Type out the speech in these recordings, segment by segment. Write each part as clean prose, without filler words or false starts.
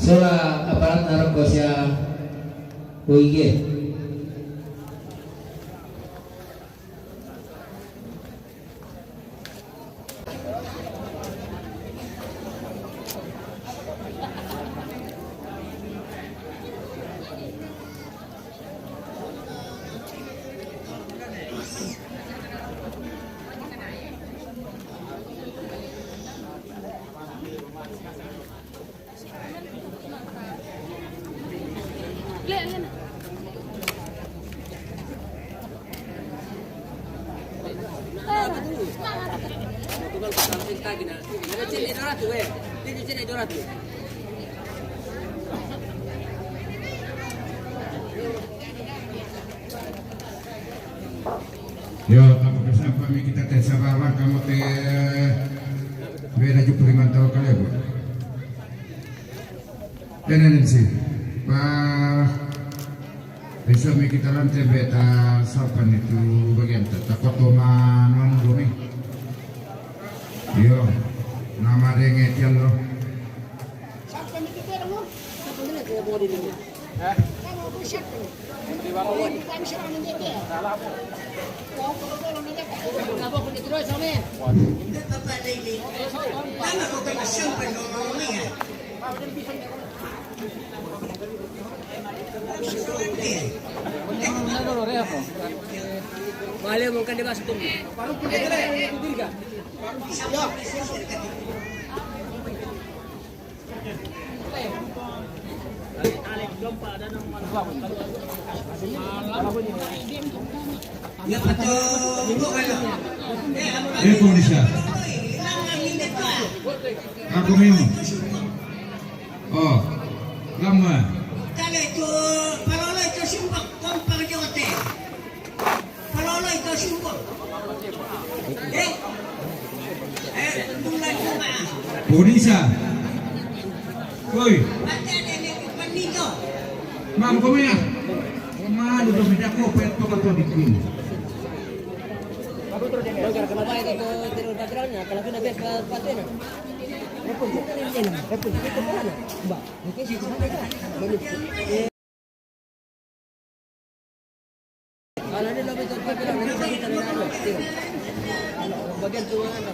Sola aparat narap ko siya Uige. Yo, apa kesan kami kita teh sabarang kamu teh beda juga tahu kali bu. Dan sih, pak besok mi kita lantai beta sapan itu bagian takut toman mana dulu nih. Yo, nama dia ngetian lo. Sampai kita dulu. Satu menit ya mau di dunia. Kamu buset. Di bawah. Kami serang dia. Salah. Kau kalau nanti enggak boleh terus sama. Bapak Lili, tama ko kayo siyempre no mamaya. Bale mo kan di bas tumbi. Baru kita dirga. Ya pato bukan lo. Indonesia. Aku minum. Oh, lama. Kalau itu palolo itu sumpah kompang jote. Palolo itu sumpah. Bulan cuma. Indonesia. Woi, Baca ada panito. mam kami ya. Mana udah beda kopet to di sini. Kenapa itu tidur baterainya? Kalau kita biasa paten. Repot ini. Repot itu mana? Mbak, mungkin sih sana kan. Kalau ini lebih cepat bilang nanti kita lihat. Bagian tuan.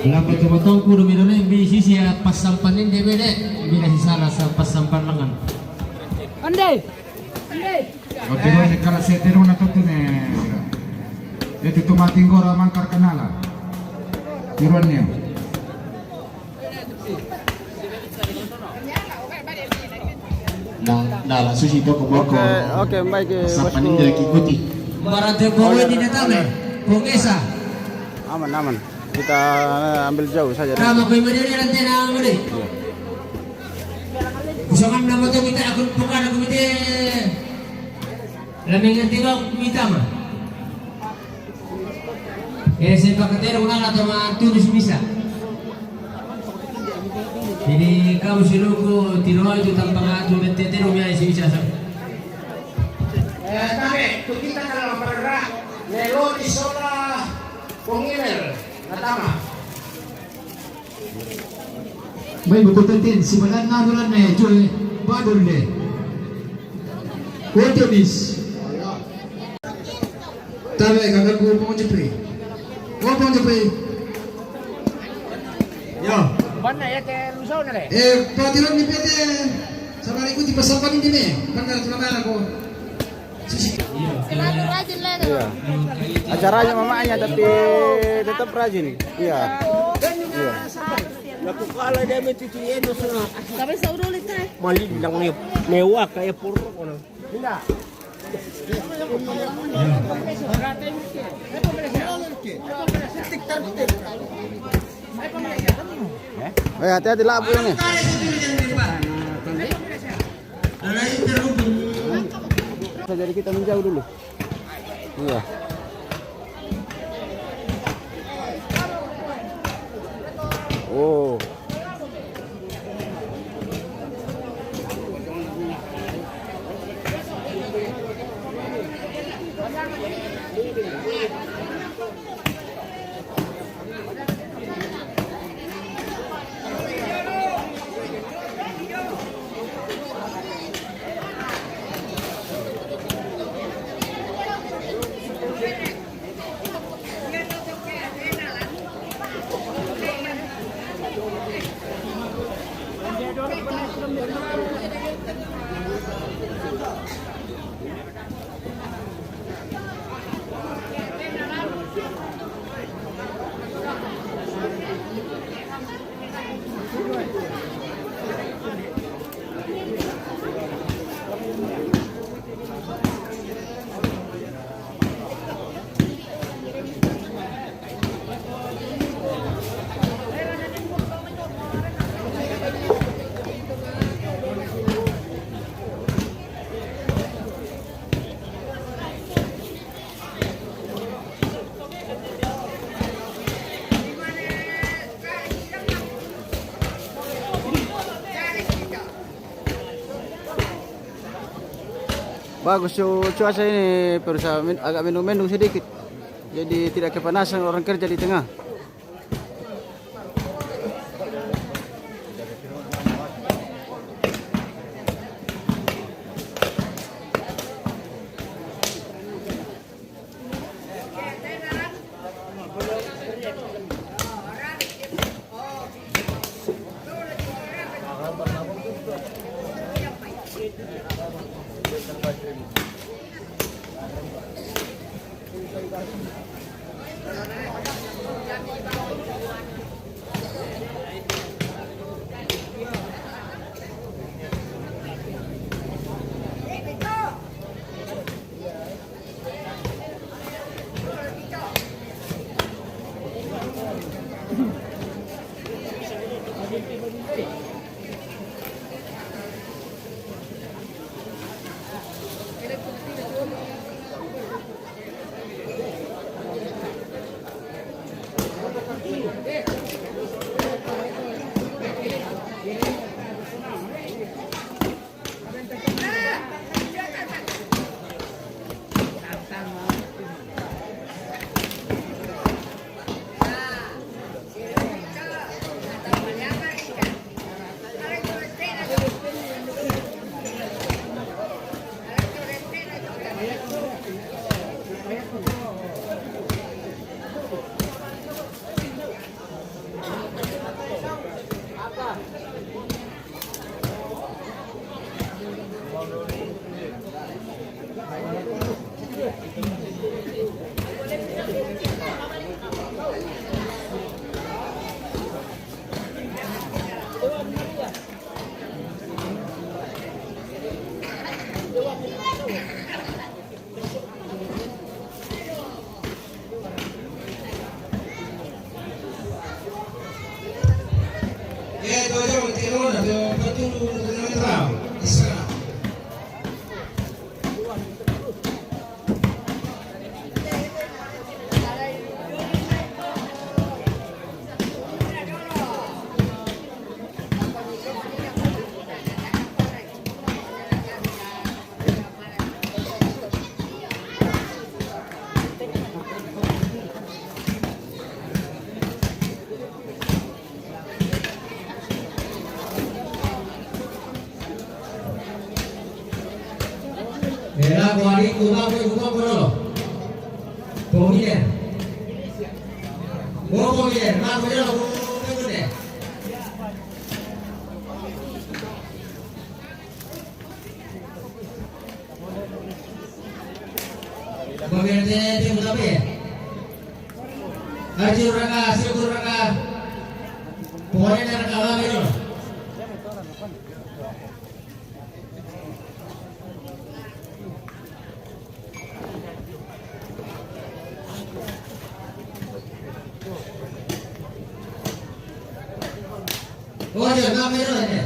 Lambat kepotong kudu minumnya bisi siya pas sampanin dia beda. Bila sisana sa pas sampan lengan. Andai. Oh, di kalau saya tiru na to ne. Itu tumating gora mangkar kanala. Tiruan niya. Nah, langsung itu ke boko. Oke, baik Sampanin dia ikuti. Barate boleh di datang Pongesa. Aman. Kita ambil jauh saja. Kamu kau mana ni nanti nak ambil? Usahakan nama tu minta aku bukan aku minta. Lamin tengok minta mah. Saya pakai terung nala atau mah tulis bisa. Jadi kamu siluku tiro itu tanpa ngatu dan terung yang isi bisa. Kami, kita kalau bergerak, lelo di sola pengirel, natama. Baik betul tentin simalan narulan na joy badur le. Kotonis. Tabe kakak ko mo jepri. Ko mo jepri. Yo. Mana ya ke lusau na le? Patiran ni pete. Sama ikut di pasapan ini me. Pangkal selama aku. Selalu rajin lah. Iya. Acaranya mamanya tapi tetap rajin. Iya. Iya. Nakukala dia mencuciin sana. Tapi saudara ulit kan? Mali bilang mewah kayak puruk orang. Hati-hati labu ini. Jadi kita menjauh dulu. Iya. Oh. Bagus cuaca ini, berusaha agak mendung-mendung sedikit. Jadi tidak kepanasan orang kerja di tengah. Era kuari kuma dulu. Pemilihan. Pemilihan. Aku jalan pemilihan. tim tapi ya. Haji Raka, Syukur Raka. Pokoknya Raka lagi dulu. Oh, dia kami dulu ini.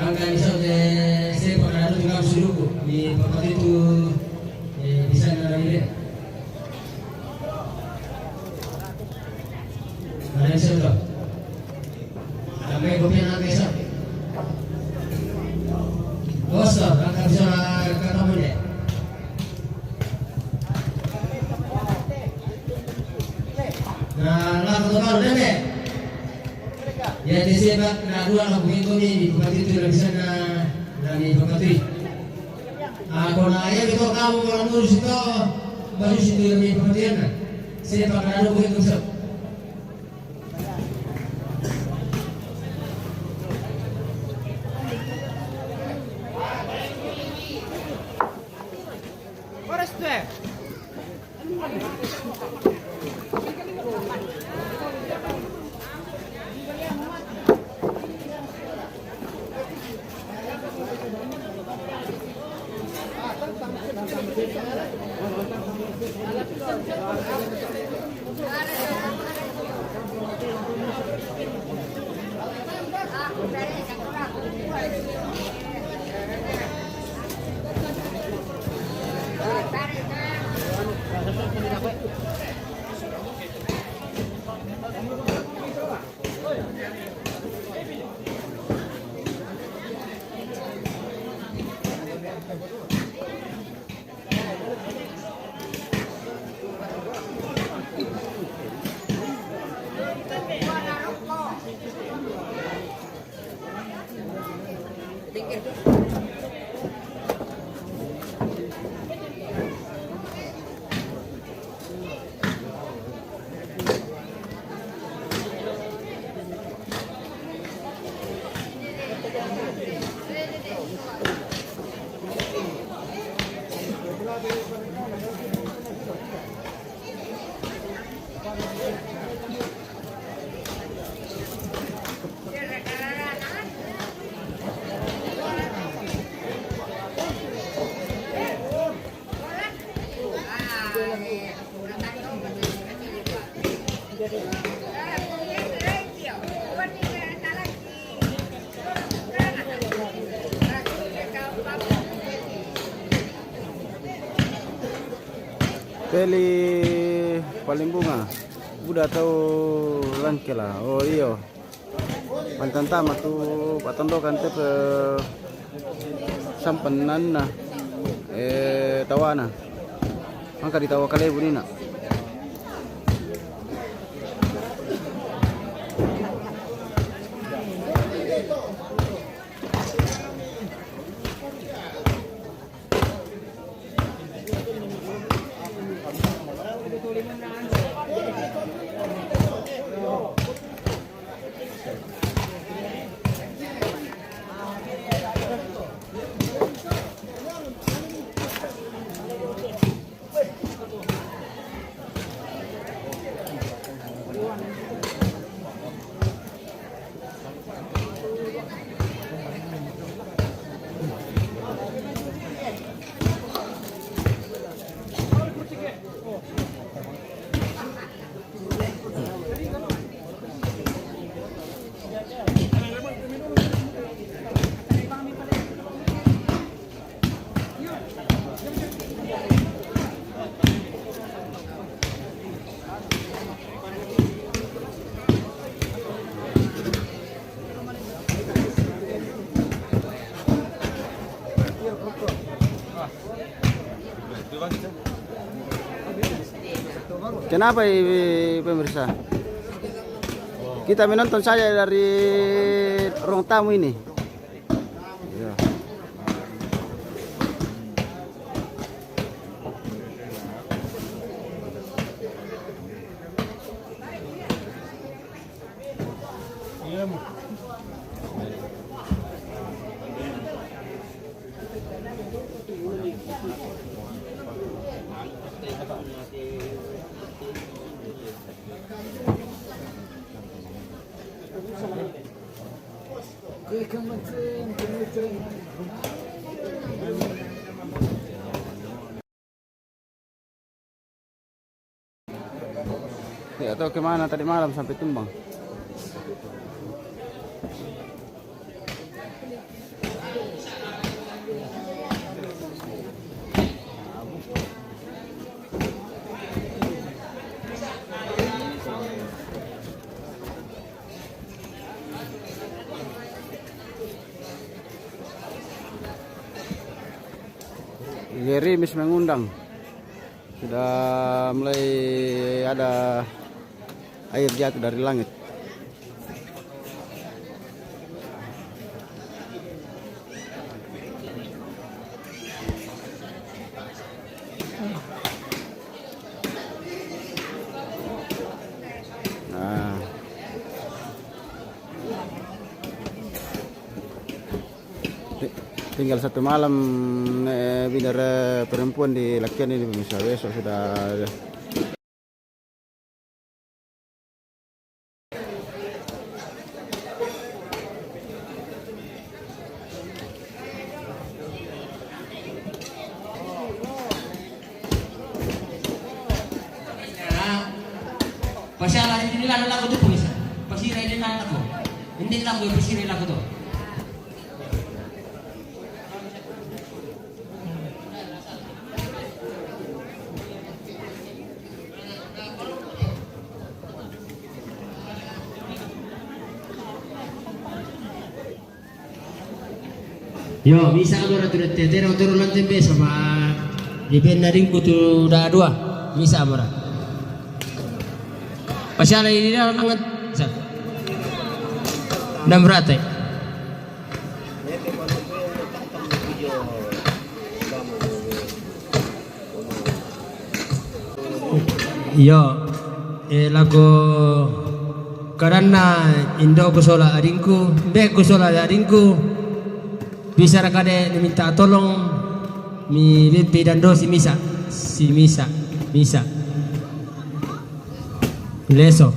Angka bisa saya pernah juga suruhku di tempat itu bisa nari deh. Mana bisa tuh? Sampai kopi angka bisa. Bos, angka bisa ketemu deh. Nah, lalu total deh. Ya di sini Pak, dua lah begitu nih di tempat itu dari sana dari tempat itu. Kalau naya itu kamu kalau ngurus itu baru situ yang di tempat itu. Saya Pak ada begitu sob. Peli paling bunga udah tahu langke lah. Oh iyo pantantama tu patondokan te pe sampenan na tawana maka ditawa kalebu nina. Kenapa pemirsa? Kita menonton saja dari ruang tamu ini. Ya. Tidak tahu kemana tadi malam sampai tumbang. Gerimis mengundang. Sudah mulai ada air jatuh dari langit. Nah. Tinggal satu malam bidara perempuan di Lakian ini pemirsa. Besok sudah Pasyalah ini nila lagu tu pun isa. Pasiray din lang ako. Hindi lang ko pasiray lagu tu. Yo, bisa agora tu tetero tero lantai besa ma. Depend na rin ko tu da dua. Bisa agora. Pasyalah ini dah sangat sa. 600. Yo, lagu karena Indo kusola adingku, dek kusola adingku. Bisa rakade minta tolong mi limpi dan do si misa leso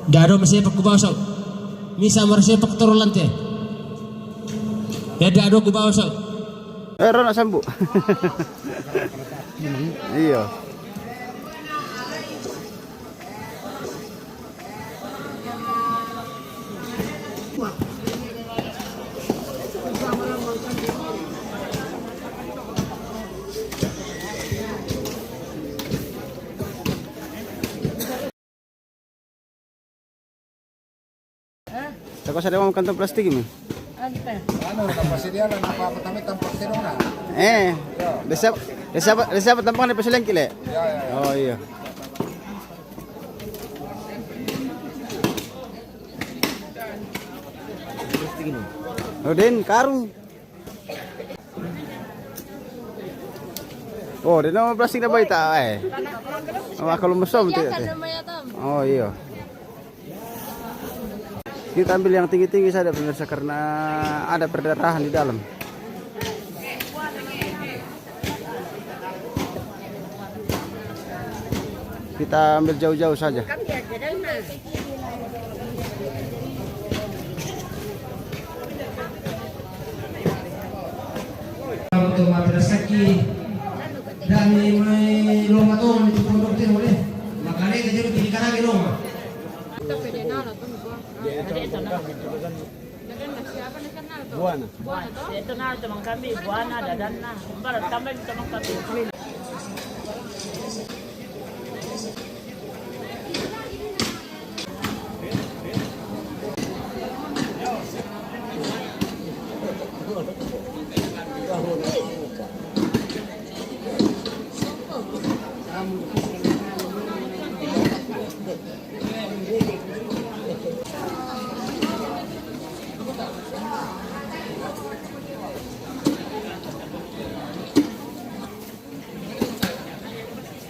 dado masih pak kubawso misa marse pak torolante ya dado kubawso Rono sambu. Iya. Tako sa dewa kantong plastik ini. Ano, napasidian na napapatamit ang plastik na. Desa tampang ni pasileng kile. Oh iya. Oh din karung. Oh, din naman plastik na ba ita eh. Kalau musom tu. Oh iya. Kita ambil yang tinggi-tinggi saja pemirsa karena ada perdarahan di dalam. Kita ambil jauh-jauh saja. Untuk madrasaki dan may loma to may pondok din uli. Makali ka dito pilikan lagi loma. Buana. Ito na ito mga kami, buana, dadan na. Para tambay ito mga kami.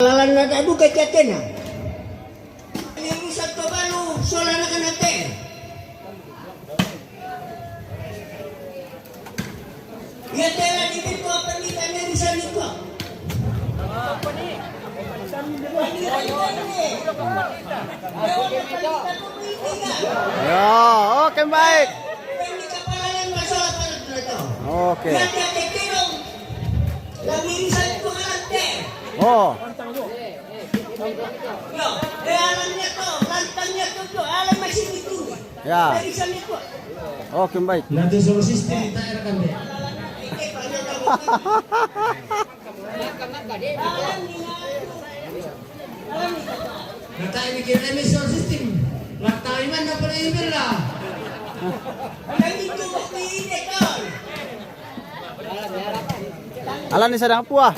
Lalan na adu kacatena. Ini rusak to balu soalnya kan ate. Ya tela di pintu apa ni kan bisa niku. Ya, oke baik. Oke. Oh. Ya. Oke baik. Nanti soal sistem kita rekam deh. Kata ini kira emission system. Lakta iman na pala email lah. Alan ni sadang apa?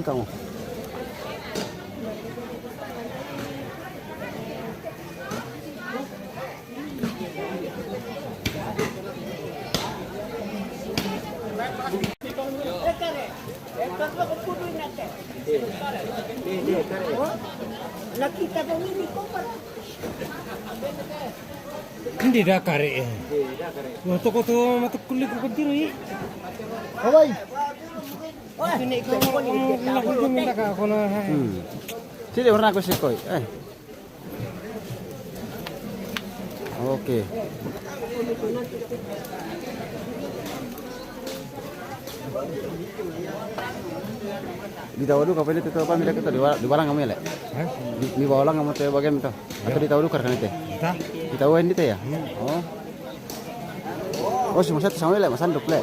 Kamu. Nakita ko ini ko pa. Hindi dah kare. Waktu kau tu mata kulit kau berdiri. Awai. Ini kau nak kau minta kau na. Sini warna aku sikoi. Oke. Di tahu dulu kapan itu apa minta kita di barang kamu ya, di bawah lang kamu tuh bagian itu. Atau di tahu dulu kan itu? Di tahu ini tuh ya? Oh. Oh, cuma satu sama le, masan duple.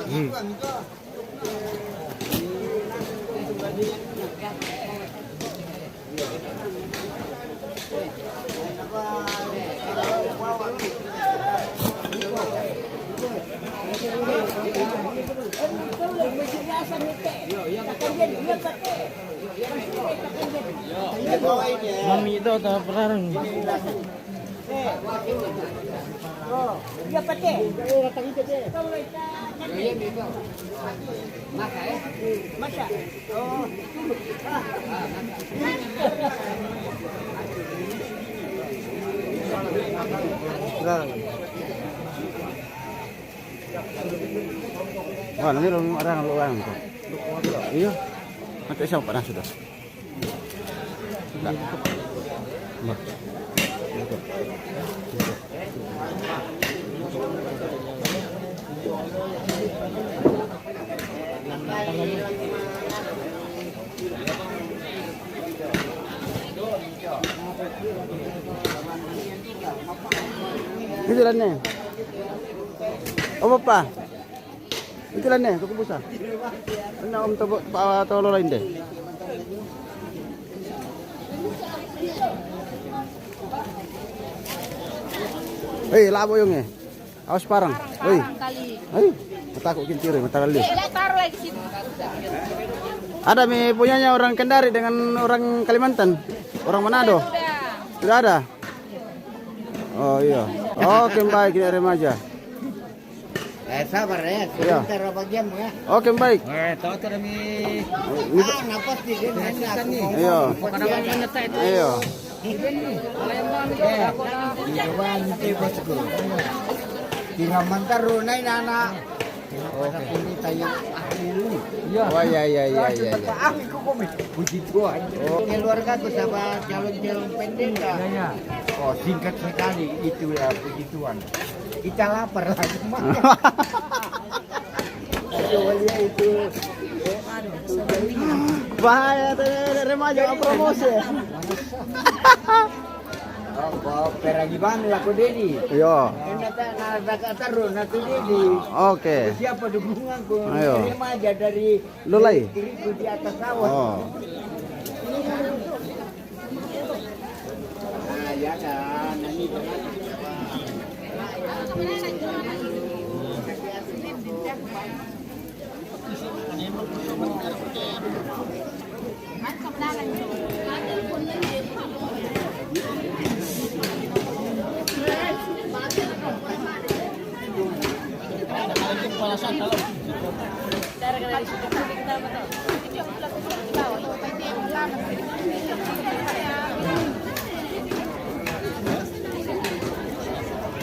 Mami itu tak perang. Oh, dia pate. Masa. Oh. Wah, nanti orang luang tuh. Iya. Nanti siapa pernah sudah? Enggak. Itu lah nih. Om apa? Itu lah nih, aku busa. Enak om tahu lain deh. Hei, labo yung eh. Awas parang. Hei. Hei, matakut kintir, mata kali. Taruh lagi situ. Ada punyanya orang Kendari dengan orang Kalimantan, orang Manado. Sudah ada. Oh iya. Oke baik, kita remaja. Sabar ya, sebentar berapa jam ya. Oke baik. Tahu kami. Nafas di sini. Ayo. Ayo. Coba nanti bosku. Tinggal mantar runai nana. Oke. Ini tayang dulu. Oh iya. Ahli kok puji Tuhan. Oh, keluarga tuh sama calon-calon pendek. Oh, singkat sekali itu ya puji Tuhan. Kita lapar lagi mah. Itu. Bahaya remaja promosi. Oh, peragi bang laku Dedi. Iya. Nata taruh natu Dedi. Oke. Siapa dukunganku? Ayo. Remaja dari Lulai. diriku di atas sawah. Oh. Nah, ya kan. Nanti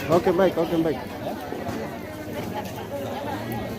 Oke baik, oke baik.